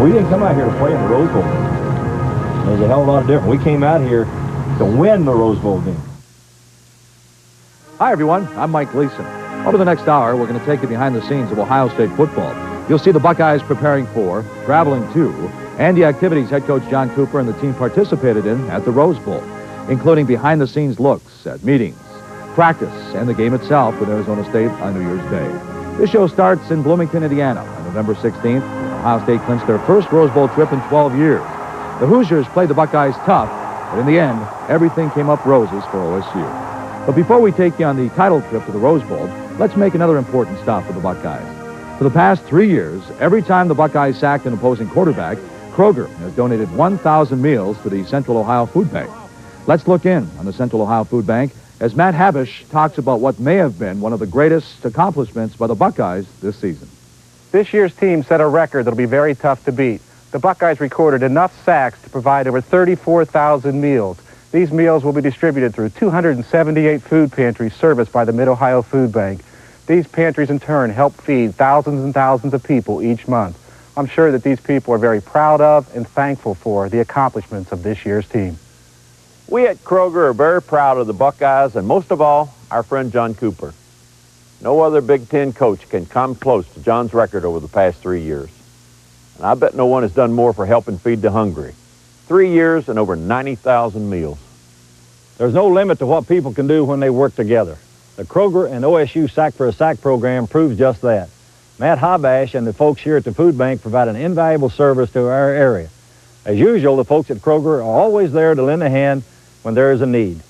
We didn't come out here to play in the Rose Bowl. There's a hell of a lot of difference. We came out here to win the Rose Bowl game. Hi, everyone. I'm Mike Gleason. Over the next hour, we're going to take you behind the scenes of Ohio State football. You'll see the Buckeyes preparing for, traveling to, and the activities head coach John Cooper and the team participated in at the Rose Bowl, including behind-the-scenes looks at meetings, practice, and the game itself with Arizona State on New Year's Day. This show starts in Bloomington, Indiana on November 16th. Ohio State clinched their first Rose Bowl trip in 12 years. The Hoosiers played the Buckeyes tough, but in the end, everything came up roses for OSU. But before we take you on the title trip to the Rose Bowl, let's make another important stop for the Buckeyes. For the past 3 years, every time the Buckeyes sacked an opposing quarterback, Kroger has donated 1,000 meals to the Central Ohio Food Bank. Let's look in on the Central Ohio Food Bank as Matt Habish talks about what may have been one of the greatest accomplishments by the Buckeyes this season. This year's team set a record that'll be very tough to beat. The Buckeyes recorded enough sacks to provide over 34,000 meals. These meals will be distributed through 278 food pantries serviced by the Mid-Ohio Food Bank. These pantries, in turn, help feed thousands and thousands of people each month. I'm sure that these people are very proud of and thankful for the accomplishments of this year's team. We at Kroger are very proud of the Buckeyes and, most of all, our friend John Cooper. No other Big Ten coach can come close to John's record over the past 3 years. And I bet no one has done more for helping feed the hungry. 3 years and over 90,000 meals. There's no limit to what people can do when they work together. The Kroger and OSU Sack for a Sack program proves just that. Matt Habash and the folks here at the Food Bank provide an invaluable service to our area. As usual, the folks at Kroger are always there to lend a hand when there is a need.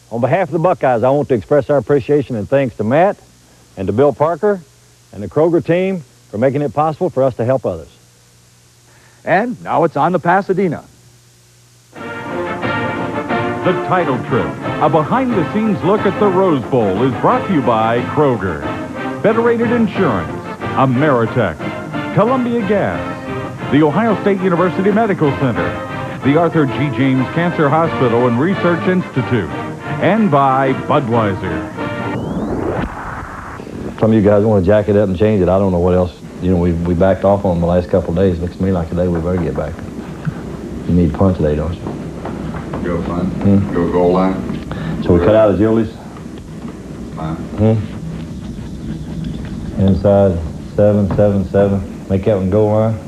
On behalf of the Buckeyes, I want to express our appreciation and thanks to Matt and to Bill Parker and the Kroger team for making it possible for us to help others. And now it's on to Pasadena. The title trip, a behind-the-scenes look at the Rose Bowl, is brought to you by Kroger, Federated Insurance, Ameritech, Columbia Gas, the Ohio State University Medical Center, the Arthur G. James Cancer Hospital and Research Institute, and by Budweiser. Some of you guys want to jack it up and change it. I don't know what else. You know, we backed off on them the last couple of days. Looks to me like today we better get back. You need punch today, don't you? Go fun. Go goal line. So we cut out Julie's. Fine. Inside 7, 7, 7. Make that one goal line.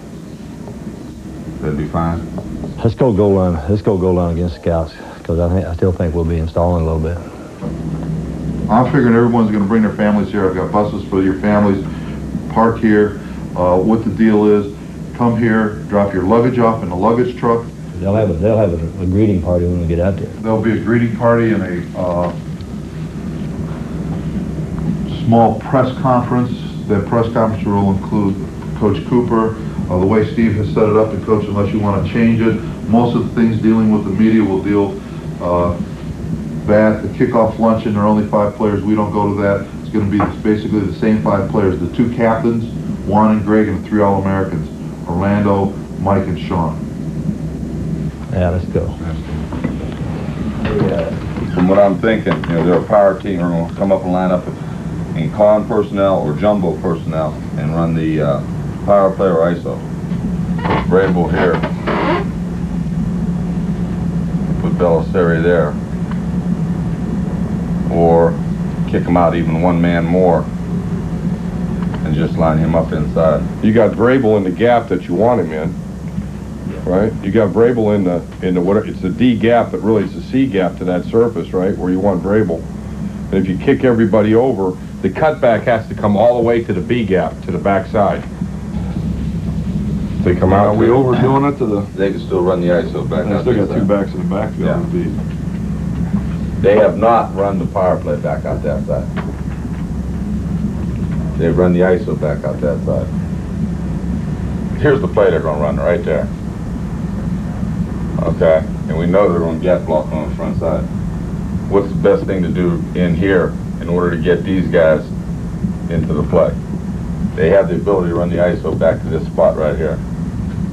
That'd be fine. Let's go goal line. Let's go goal line against Scouts because I still think we'll be installing a little bit. I'm figuring everyone's going to bring their families here. I've got buses for your families. Park here. What the deal is, come here, drop your luggage off in the luggage truck. They'll have a greeting party when we get out there. There'll be a greeting party and a small press conference. That press conference will include Coach Cooper. The way Steve has set it up, and Coach, unless you want to change it, most of the things dealing with the media will deal that. The kickoff luncheon, there are only 5 players. We don't go to that. It's going to be basically the same 5 players. The 2 captains, Juan and Greg, and the 3 All-Americans, Orlando, Mike, and Sean. Yeah, let's go. From what I'm thinking, you know, they're a power team. We're going to come up and line up in con personnel or jumbo personnel and run the power play or ISO. Vrabel here. Put Belisari there. Or kick him out even one man more and just line him up inside. You got Vrabel in the gap that you want him in, right? You got Vrabel in the what? It's the D gap, but really it's the C gap to that surface, right, where you want Vrabel. And if you kick everybody over, the cutback has to come all the way to the B gap, to the backside. They come out. Are we overdoing it to the? They can still run the ISO back. They still got 2 backs in the backfield. Yeah. They have not run the power play back out that side. They've run the ISO back out that side. Here's the play they're going to run right there. Okay, and we know they're going to jet block on the front side. What's the best thing to do in here in order to get these guys into the play? They have the ability to run the ISO back to this spot right here.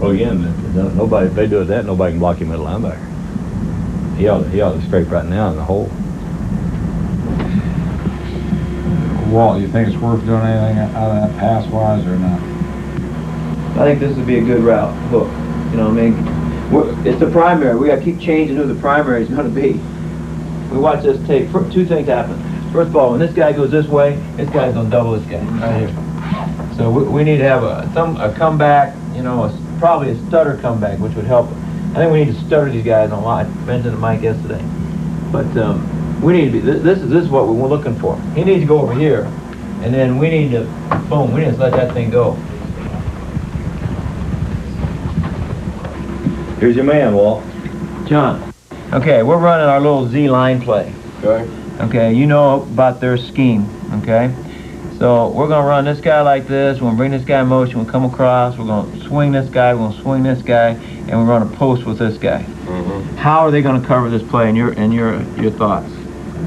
Well, again, nobody. If they do that, nobody can block him at a linebacker. He ought to scrape right now in the hole. Walt, you think it's worth doing anything out of that pass-wise or not? I think this would be a good route, hook. You know what I mean? It's the primary. We got to keep changing who the primary is going to be. We watch this tape. Two things happen. First of all, when this guy goes this way, this guy's going to double this guy right here. So we need to have a comeback, you know, probably a stutter comeback, which would help. I think we need to stutter these guys a lot. Mentioned to Mike yesterday. But we need to be, this is what we're looking for. He needs to go over here, and then we need to, boom, we need to let that thing go. Here's your man, Walt. John. Okay, we're running our little Z line play. Okay. Okay, you know about their scheme, okay? So we're going to run this guy like this. We're going to bring this guy in motion. We'll come across. We're going to swing this guy. We're going to swing this guy. And we're going to post with this guy. Mm-hmm. How are they going to cover this play in your thoughts?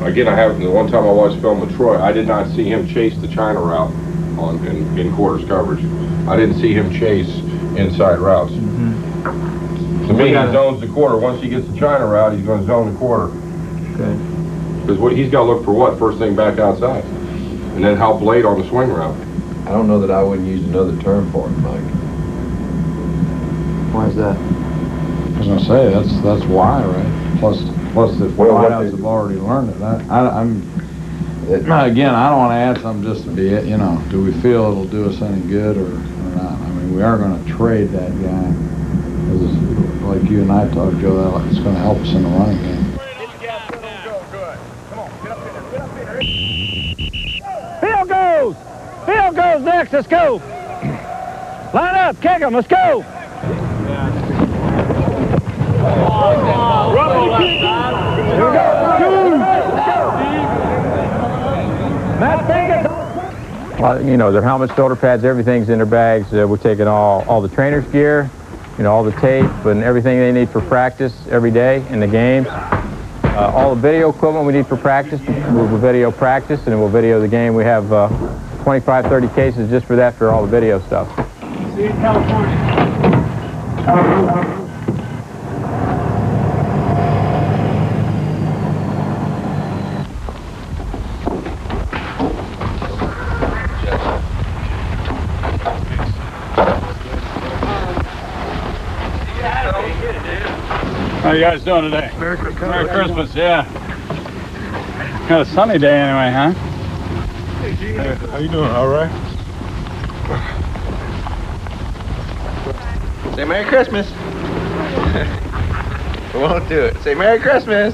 Again, the one time I watched film with Troy, I did not see him chase the China route in quarters coverage. I didn't see him chase inside routes. Mm-hmm. To me, he zones the quarter. Once he gets the China route, he's going to zone the quarter. Okay. Because he's got to look for what? First thing back outside. And then help late on the swing route. I don't know that I wouldn't use another term for it, Mike. Why is that? I was going to say, that's why, right? Plus the wideouts have already learned it. Again, I don't want to add something just to be it, you know, do we feel it'll do us any good or not? I mean, we are going to trade that guy. Because like you and I talked, Joe, it's going to help us in the running game. Field goes next. Let's go. Line up. Kick him. Let's go. Well, you know, their helmets, shoulder pads, everything's in their bags. We're taking all the trainer's gear, you know, all the tape and everything they need for practice every day in the games. All the video equipment we need for practice, we'll video practice, and then we'll video the game. We have 25, 30 cases just for that, for all the video stuff. See you in California. How you guys doing today? Merry Christmas. Merry Christmas, yeah. Kind of sunny day anyway, huh? Hey, Gene. Hey, how you doing? All right? Say Merry Christmas. We won't do it. Say Merry Christmas.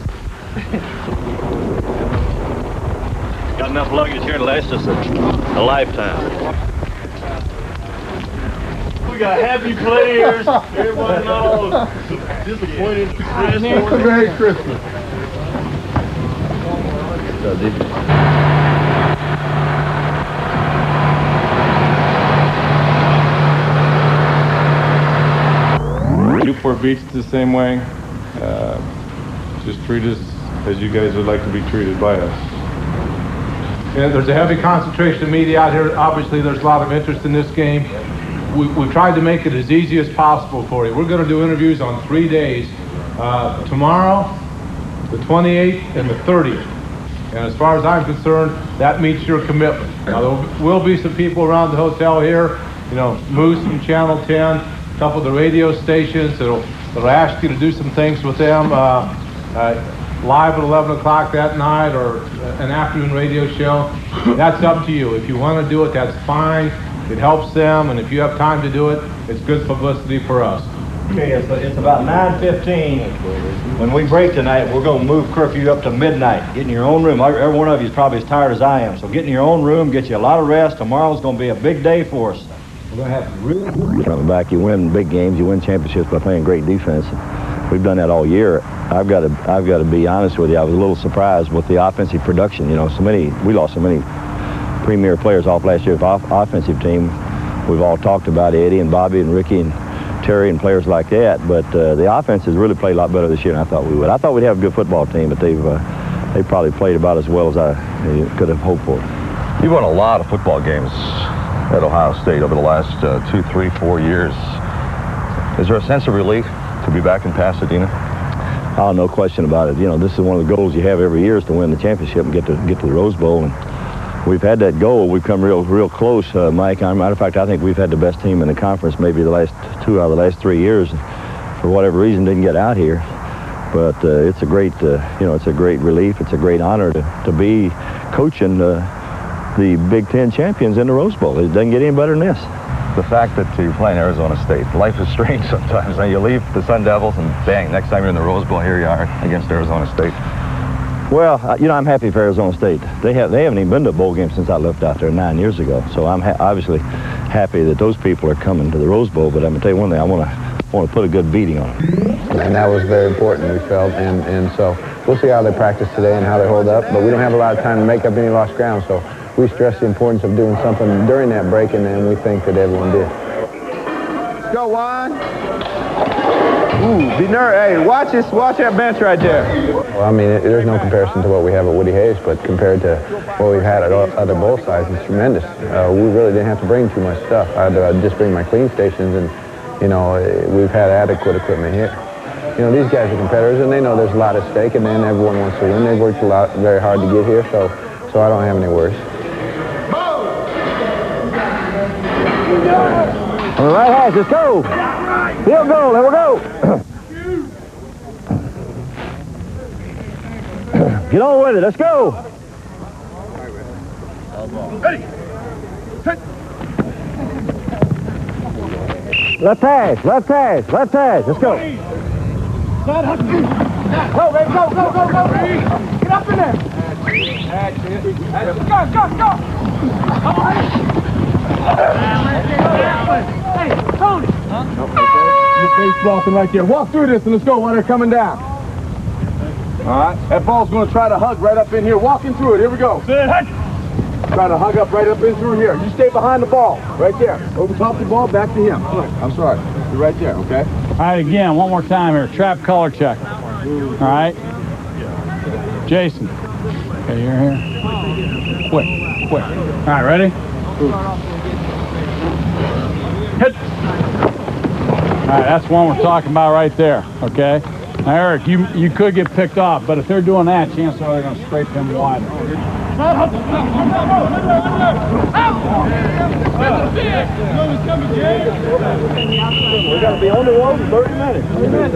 Got enough luggage here to last us a lifetime. We got happy players. Everyone knows. Disappointed. Merry Christmas. Newport Beach is the same way. Just treat us as you guys would like to be treated by us. Yeah, there's a heavy concentration of media out here. Obviously, there's a lot of interest in this game. We've tried to make it as easy as possible for you. We're going to do interviews on 3 days. Tomorrow, the 28th, and the 30th. And as far as I'm concerned, that meets your commitment. Now, there will be some people around the hotel here, you know, Moose from Channel 10, a couple of the radio stations that'll ask you to do some things with them live at 11 o'clock that night or an afternoon radio show. That's up to you. If you want to do it, that's fine. It helps them, and if you have time to do it, it's good publicity for us. Okay, it's about 9:15. When we break tonight, we're going to move curfew up to midnight. Get in your own room. Every one of you is probably as tired as I am. So get in your own room, get you a lot of rest. Tomorrow's going to be a big day for us. We're going to have really... Coming back, you win big games, you win championships by playing great defense. We've done that all year. I've got to be honest with you. I was a little surprised with the offensive production. You know, we lost so many premier players off last year's offensive team. We've all talked about Eddie and Bobby and Ricky and Terry and players like that, but the offense has really played a lot better this year than I thought we would. I thought we'd have a good football team, but they've probably played about as well as I could have hoped for. You've won a lot of football games at Ohio State over the last 2, 3, 4 years. Is there a sense of relief to be back in Pasadena? Oh, no question about it. You know, this is one of the goals you have every year is to win the championship and get to the Rose Bowl. And we've had that goal. We've come real close, Mike. Matter of fact, I think we've had the best team in the conference maybe the last 2 out of the last 3 years. For whatever reason, didn't get out here. But it's a great, it's a great relief. It's a great honor to be coaching the Big Ten champions in the Rose Bowl. It doesn't get any better than this. The fact that you're playing Arizona State, life is strange sometimes. You leave the Sun Devils and bang, next time you're in the Rose Bowl, here you are against Arizona State. Well, I'm happy for Arizona State. They haven't even been to a bowl game since I left out there 9 years ago. So I'm obviously happy that those people are coming to the Rose Bowl. But I'm gonna tell you one thing: I want to put a good beating on them. And that was very important, we felt. And so we'll see how they practice today and how they hold up. But we don't have a lot of time to make up any lost ground. So we stress the importance of doing something during that break, and then we think that everyone did. Let's go, Juan. Ooh, be nervous. Hey, watch that bench right there. Well, I mean, there's no comparison to what we have at Woody Hayes, but compared to what we've had at other bowl sides, it's tremendous. We really didn't have to bring too much stuff. I had to just bring my clean stations, and, we've had adequate equipment here. These guys are competitors, and they know there's a lot at stake, and then everyone wants to win. They've worked very hard to get here, so I don't have any worries. On the right hash, let's go. Field goal, there we go. Get on with it, let's go. Left hash, let's go. Go, baby, go. Get up in there. Go. Hey, Tony. Your face flossing right there. Walk through this and let's go while they're coming down. All right. That ball's going to try to hug right up in here. Walking through it. Here we go. Try to hug up right up in through here. You stay behind the ball. Right there. Over top the ball, back to him. I'm sorry. You're right there, okay? All right, again, one more time here. Trap color check. All right. Jason. Okay, you're here. Quick. All right, ready? Hit. All right, that's one we're talking about right there, okay? Now, Eric, you could get picked off, but if they're doing that, chances are they're going to scrape him wide. We got to be on the road in 30 minutes. Let's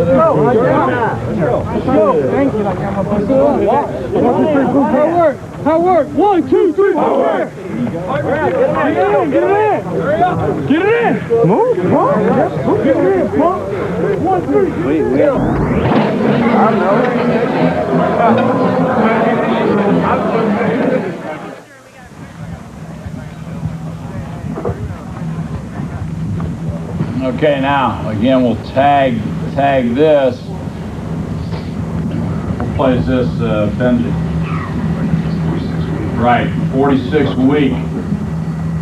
go. Thank you. How work? 1, 2, 3. How work? Get it in. Move. Get it in. 1, 3. Okay, now, again, we'll tag this. What play is this, Benji? Right, 46 week.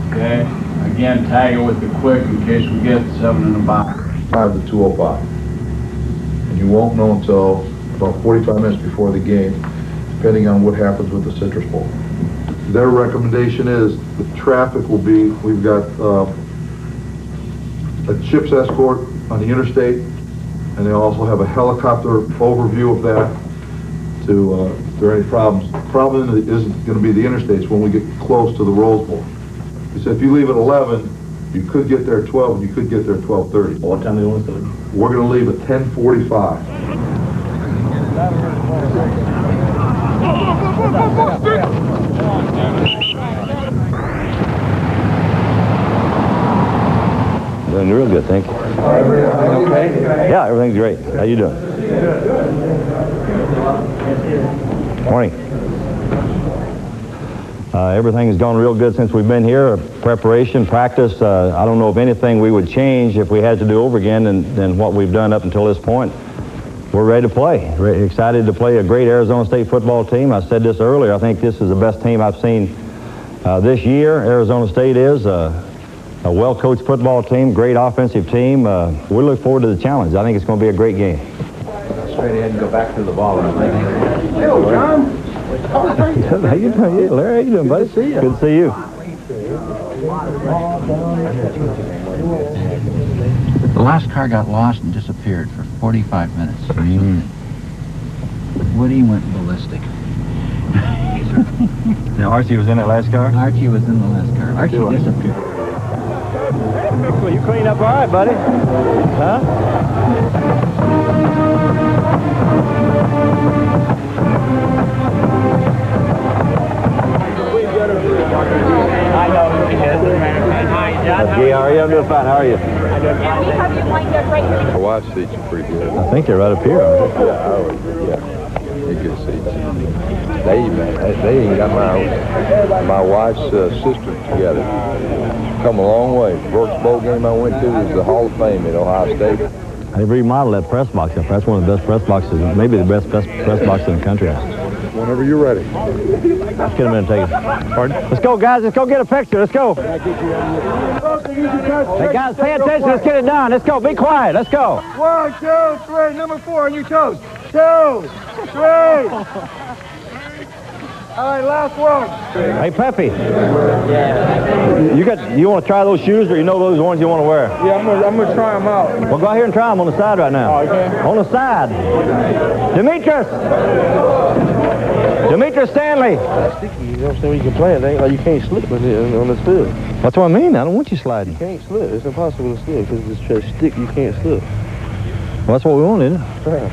Okay, again, tag it with the quick in case we get 7 in the box. 5 to 2:05. And you won't know until about 45 minutes before the game, depending on what happens with the Citrus Bowl. Their recommendation is the traffic will be, we've got a CHIPS escort on the interstate, and they also have a helicopter overview of that to, if there are any problems. The problem isn't going to be the interstates when we get close to the Rose Bowl. He said if you leave at 11, you could get there at 12, and you could get there at 12:30. What time do you want us to leave? We're going to leave at 10:45. Doing real good, thank you. Okay? Yeah, everything's great. How you doing? Morning. Everything's gone real good since we've been here. Preparation, practice. I don't know if anything we would change if we had to do over again than what we've done up until this point. We're ready to play. We're excited to play a great Arizona State football team. I said this earlier. I think this is the best team I've seen this year. Arizona State is a well-coached football team, great offensive team. We look forward to the challenge. I think it's going to be a great game. Straight ahead and go back to the ball. Hello, John. How you doing? Yeah, Larry, how you doing, buddy? Good to see you. The last car got lost and disappeared for 45 minutes. Woody went ballistic. Now, Archie was in that last car? Archie was in the last car. Archie disappeared. Well, you cleaned up all right, buddy. Huh? I know. Hi, John. Gee, how are you? I'm doing fine. How are you? And we have you lined up right here. My wife's seats are pretty good. I think they're right up here. Aren't they? Yeah, they're good seats. They even got my wife's sister together. Come a long way. First bowl game I went to was the Hall of Fame at Ohio State. They remodeled that press box up. That's one of the best press boxes, maybe the best press box in the country. Whenever you're ready. Let's get a minute and take it. Pardon? Let's go, guys. Let's go get a picture. Let's go. Hey, guys, pay attention. Let's get it done. Let's go. Be quiet. Let's go. 1, 2, 3. Number 4 on your toes. 2, 3. All right, last one. Hey, Pepe. You want to try those shoes, or you know those ones you want to wear? Yeah, I'm gonna try them out. Well, go out here and try them on the side right now. Oh, okay. On the side. Demetrius Stanley. Sticky, you know what I'm saying? You can play it. Ain't like you can't slip on this field. That's what I mean. I don't want you sliding. You can't slip. It's impossible to slip because it's just stick. You can't slip. Well, that's what we want, isn't it? Right.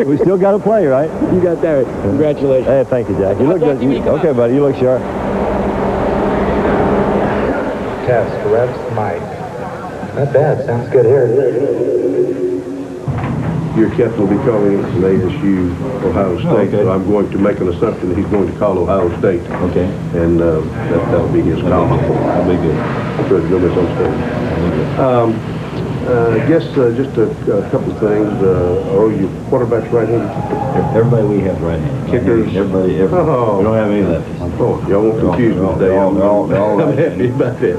We still got to play, right? You got that. Congratulations. Hey, thank you, Jack. You look good. Okay, buddy, you look sharp. Test, reps, mic. Not bad. Sounds good here. Your captain will be calling ASU Ohio State, so I'm going to make an assumption that he's going to call Ohio State. Okay. And that'll be his call. That'll be good. Good, no misunderstanding. I guess just a couple of things. Are your quarterbacks right-handed? Everybody we have right-handed. Kickers? Everybody. Oh. We don't have any left. Oh, y'all won't confuse me today. They're all I'm happy about that.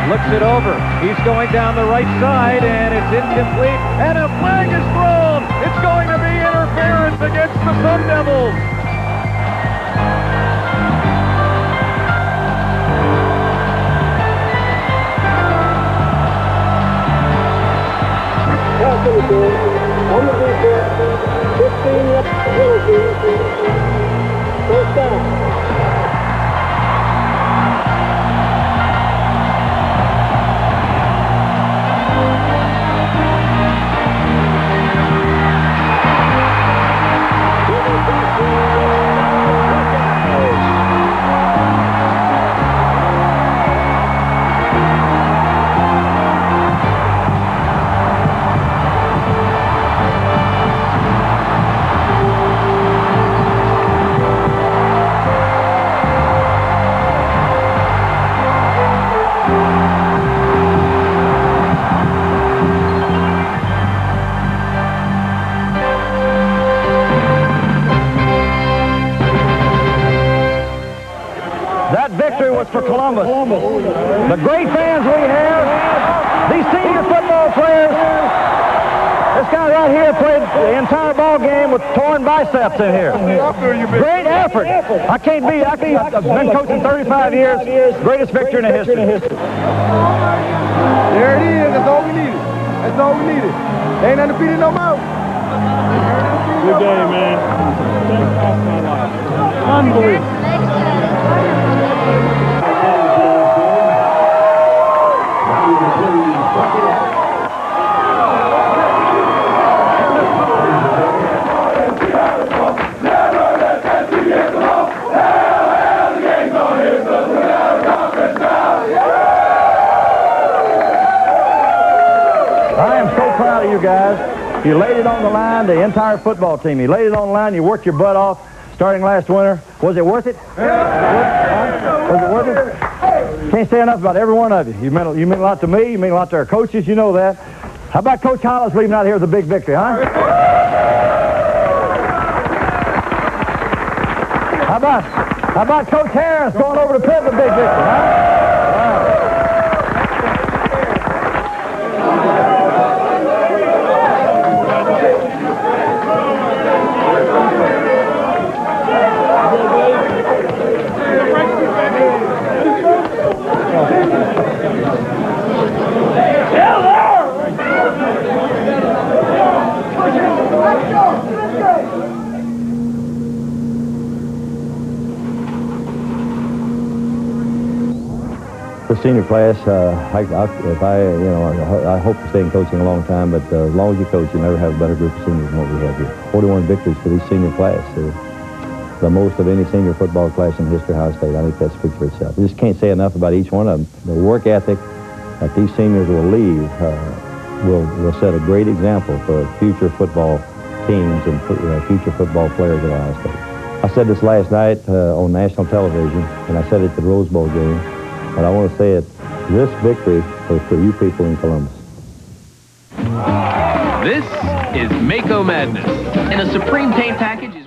Looks it over. He's going down the right side, and it's incomplete. And a flag is thrown. It's going to be interference against the Sun Devils. On the defense, 15 penalty. First down. Victory was for Columbus. The great fans we have, these senior football players. This guy right here played the entire ball game with torn biceps in here. Great effort. I've been coaching 35 years. Greatest victory in the history. There it is. That's all we needed. That's all we needed. They ain't undefeated no more. Good game, man. Unbelievable. You guys, you laid it on the line, the entire football team. You laid it on the line, you worked your butt off starting last winter. Was it worth it? Was it worth it? Can't say enough about every one of you. You mean a lot to me, you mean a lot to our coaches, you know that. How about Coach Hollis leaving out here with a big victory, huh? How about Coach Harris going over to Pitt with a big victory, huh? The senior class, I hope to stay in coaching a long time, but as long as you coach, you never have a better group of seniors than what we have here. 41 victories for this senior class. The most of any senior football class in the history of Ohio State. I think that speaks for itself. I just can't say enough about each one of them. The work ethic that these seniors will leave will set a great example for future football teams and future football players at Ohio State. I said this last night on national television, and I said it at the Rose Bowl game, but I want to say it, this victory was for you people in Columbus. This is Mako Madness. And a Supreme Paint Package is